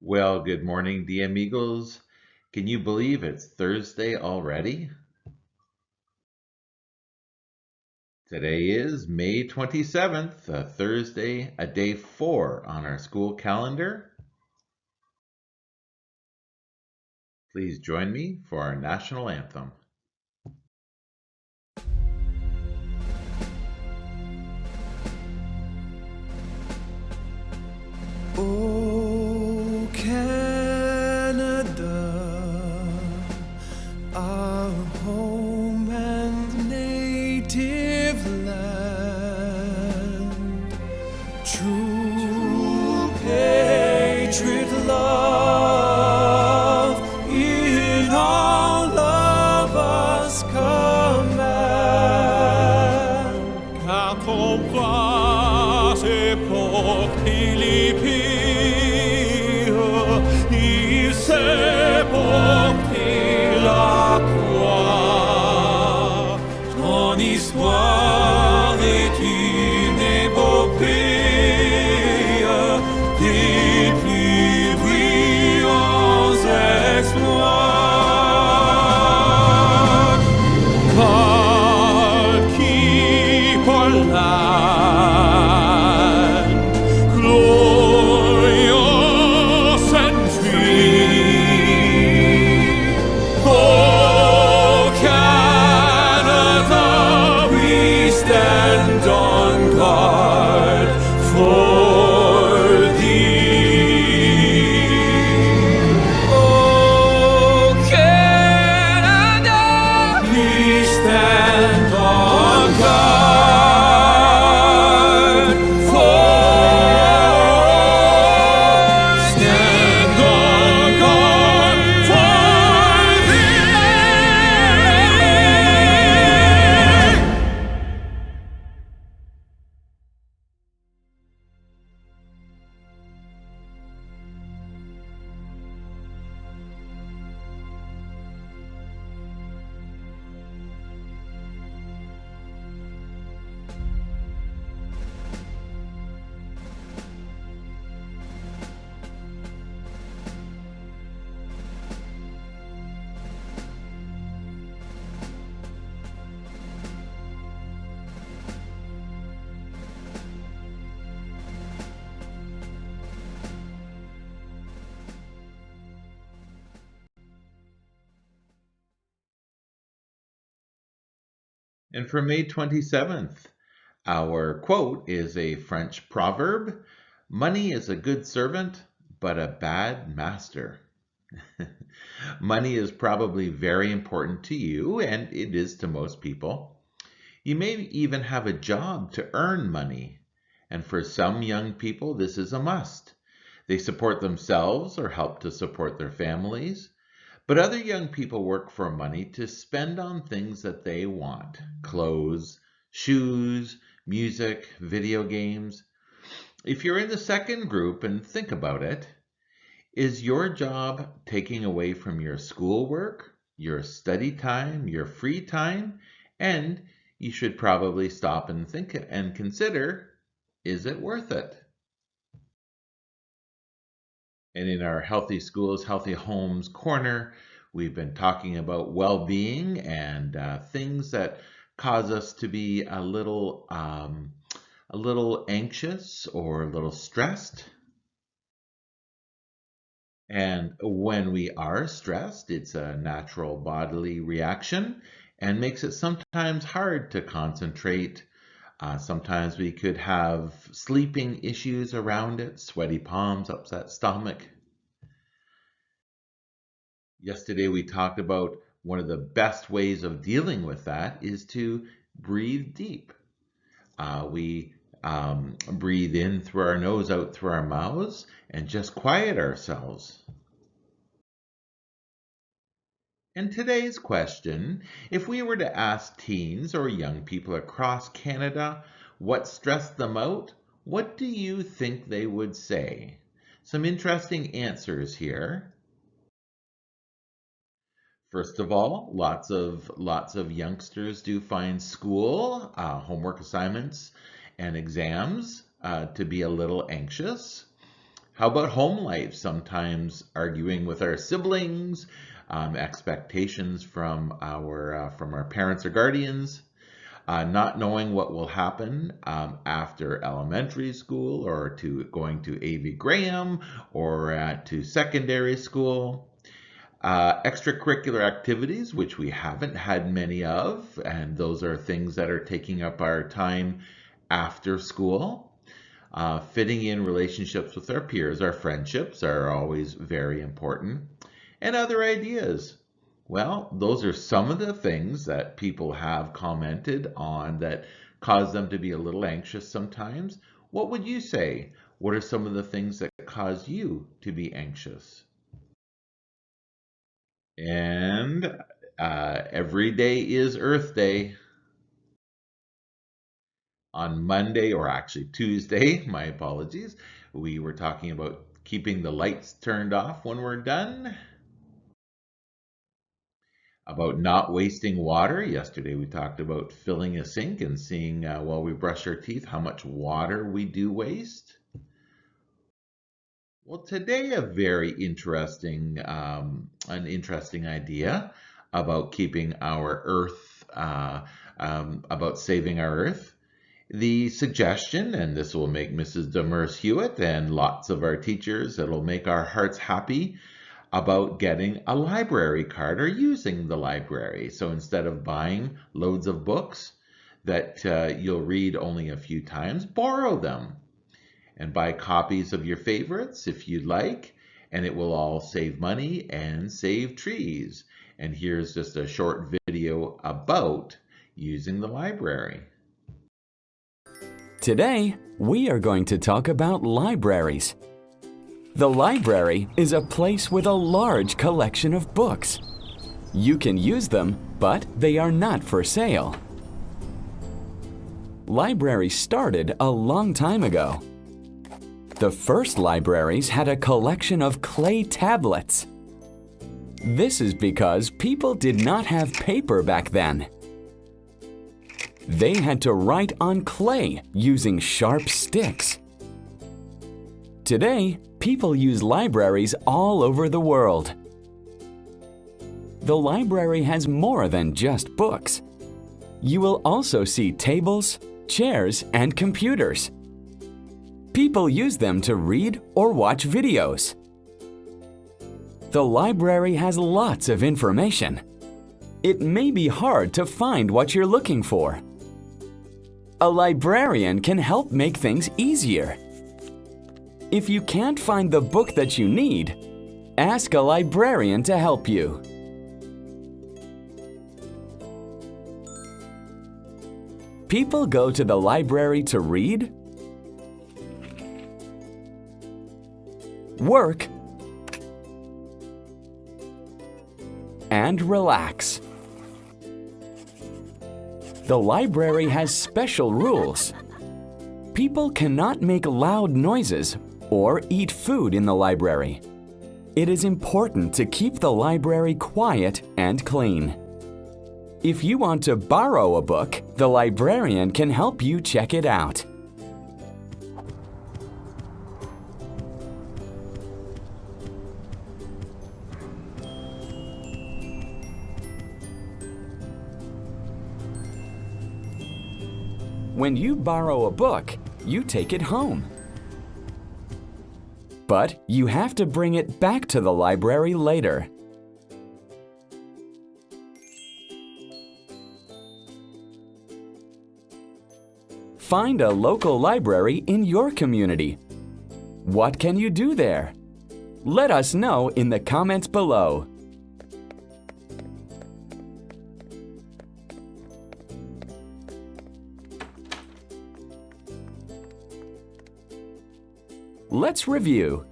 Well, good morning, D amigos. Can you believe it's Thursday already? Today is May 27th, a Thursday, a day 4 on our school calendar. Please join me for our national anthem. Oh, Canada, our home and native land, true patriot love in all of us command. Car ton bras est porté les il s'est porté la croix. Ton histoire est une épopée des plus brillants exploits. Par qui par là And for May 27th, our quote is a French proverb: Money is a good servant, but a bad master. Money is probably very important to you, and it is to most people. You may even have a job to earn money, and for some young people, this is a must. They support themselves or help to support their families. But other young people work for money to spend on things that they want: clothes, shoes, music, video games. If you're in the second group and think about it, is your job taking away from your schoolwork, your study time, your free time? And you should probably stop and think and consider, is it worth it? And in our Healthy Schools, Healthy Homes corner, we've been talking about well-being and things that cause us to be a little anxious or a little stressed. And when we are stressed, it's a natural bodily reaction and makes it sometimes hard to concentrate. Sometimes we could have sleeping issues around it, sweaty palms, upset stomach. Yesterday we talked about one of the best ways of dealing with that is to breathe deep. We breathe in through our nose, out through our mouths, and just quiet ourselves. And today's question: if we were to ask teens or young people across Canada what stressed them out, what do you think they would say? Some interesting answers here. First of all, lots of youngsters do find school, homework assignments, and exams to be a little anxious. How about home life? Sometimes arguing with our siblings, expectations from our parents or guardians, not knowing what will happen after elementary school or to going to A.V. Graham or to secondary school. Extracurricular activities, which we haven't had many of, and those are things that are taking up our time after school. Fitting in relationships with our peers, our friendships are always very important, and other ideas. Well, those are some of the things that people have commented on that cause them to be a little anxious sometimes. What would you say? What are some of the things that cause you to be anxious? And every day is Earth Day. On Monday, or actually Tuesday, my apologies, we were talking about keeping the lights turned off when we're done, about not wasting water. Yesterday we talked about filling a sink and seeing while we brush our teeth how much water we do waste. Well, today a very interesting, an interesting idea about keeping our Earth, about saving our Earth. The suggestion, and this will make Mrs. Demers Hewitt and lots of our teachers, it'll make our hearts happy, about getting a library card or using the library. So instead of buying loads of books that you'll read only a few times, borrow them and buy copies of your favorites if you'd like, and it will all save money and save trees. And here's just a short video about using the library. Today, we are going to talk about libraries. The library is a place with a large collection of books. You can use them, but they are not for sale. Libraries started a long time ago. The first libraries had a collection of clay tablets. This is because people did not have paper back then. They had to write on clay using sharp sticks. Today, people use libraries all over the world. The library has more than just books. You will also see tables, chairs, and computers. People use them to read or watch videos. The library has lots of information. It may be hard to find what you're looking for. A librarian can help make things easier. If you can't find the book that you need, ask a librarian to help you. People go to the library to read, work, and relax. The library has special rules. People cannot make loud noises or eat food in the library. It is important to keep the library quiet and clean. If you want to borrow a book, the librarian can help you check it out. When you borrow a book, you take it home. But you have to bring it back to the library later. Find a local library in your community. What can you do there? Let us know in the comments below. Let's review.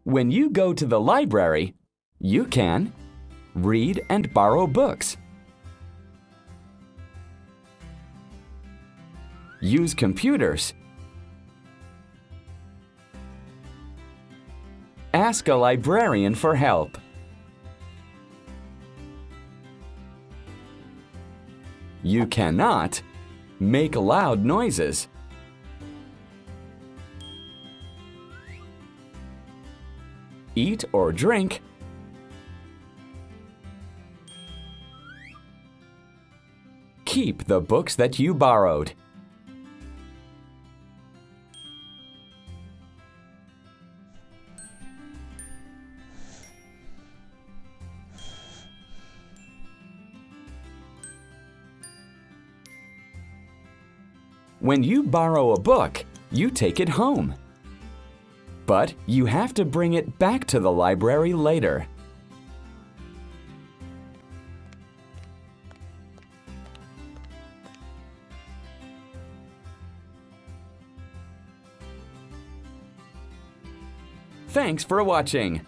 When you go to the library, you can read and borrow books, use computers, ask a librarian for help, you cannot make loud noises, eat or drink, keep the books that you borrowed. When you borrow a book, you take it home. But you have to bring it back to the library later. Thanks for watching.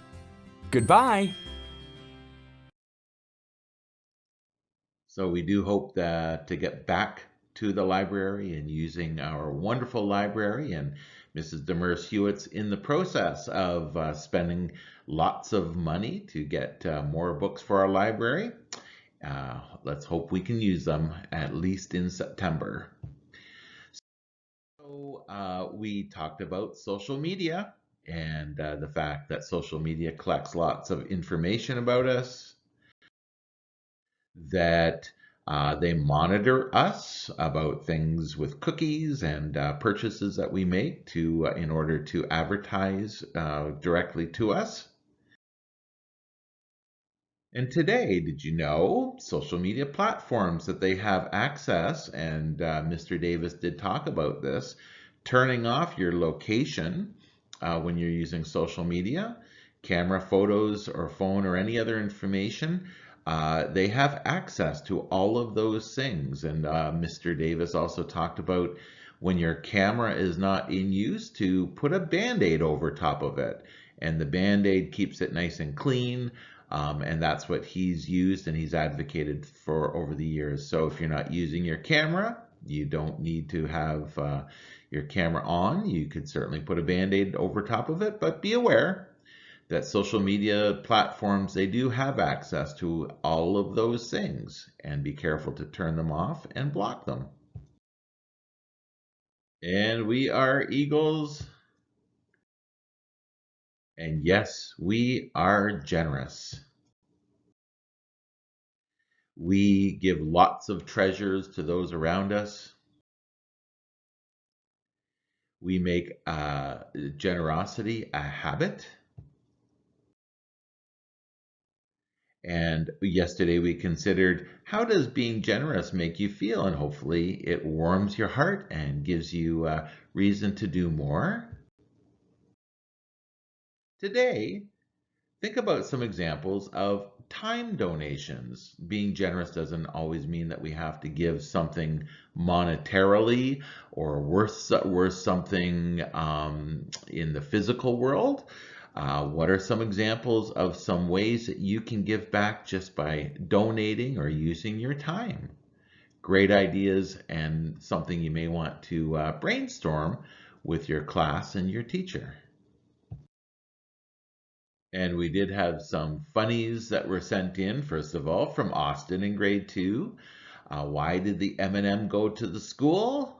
Goodbye. So we do hope that to get back to the library and using our wonderful library, and Mrs. Demers Hewitt's in the process of spending lots of money to get more books for our library. Let's hope we can use them at least in September. So we talked about social media and the fact that social media collects lots of information about us, that they monitor us about things with cookies and purchases that we make to in order to advertise directly to us. And today, did you know social media platforms that they have access, and Mr. Davis did talk about this, turning off your location when you're using social media, camera, photos, or phone, or any other information. They have access to all of those things. And Mr. Davis also talked about when your camera is not in use to put a Band-Aid over top of it. And the Band-Aid keeps it nice and clean. And that's what he's used and he's advocated for over the years. So if you're not using your camera, you don't need to have your camera on. You could certainly put a Band-Aid over top of it, but be aware that social media platforms, they do have access to all of those things, and be careful to turn them off and block them. And we are Eagles. And yes, we are generous. We give lots of treasures to those around us. We make generosity a habit. And yesterday we considered, how does being generous make you feel? And hopefully it warms your heart and gives you reason to do more. Today, think about some examples of time donations. Being generous doesn't always mean that we have to give something monetarily or worth something in the physical world. What are some examples of some ways that you can give back just by donating or using your time? Great ideas, and something you may want to brainstorm with your class and your teacher. And we did have some funnies that were sent in, first of all, from Austin in grade 2. Why did the M&M go to the school?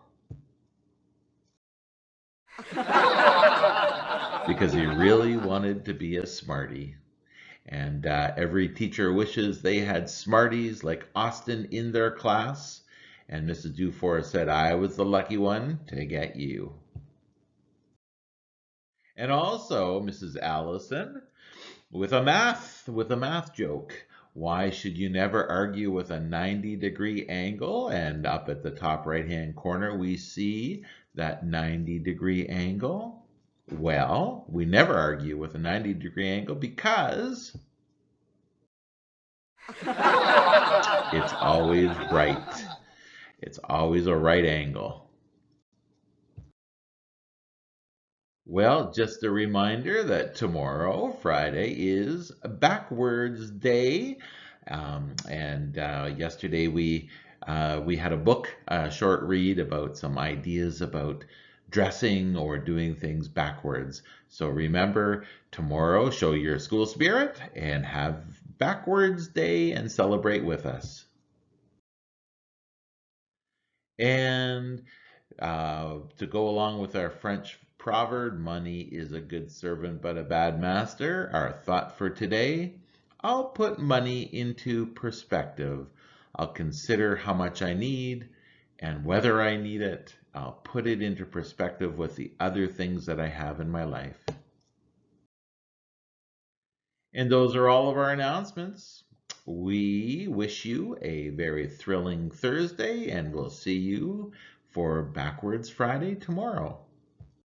Because he really wanted to be a smarty. And every teacher wishes they had smarties like Austin in their class. And Mrs. Dufour said, I was the lucky one to get you. And also Mrs. Allison with a math joke. Why should you never argue with a 90-degree angle? And up at the top right-hand corner, we see that 90-degree angle. Well, we never argue with a 90-degree angle because it's always right. It's always a right angle. Well, just a reminder that tomorrow, Friday, is Backwards Day. Yesterday we had a book, a short read about some ideas about dressing or doing things backwards. So remember, tomorrow, show your school spirit and have Backwards Day and celebrate with us. And to go along with our French proverb, money is a good servant but a bad master. Our thought for today, I'll put money into perspective. I'll consider how much I need and whether I need it. I'll put it into perspective with the other things that I have in my life. And those are all of our announcements. We wish you a very thrilling Thursday, and we'll see you for Backwards Friday tomorrow.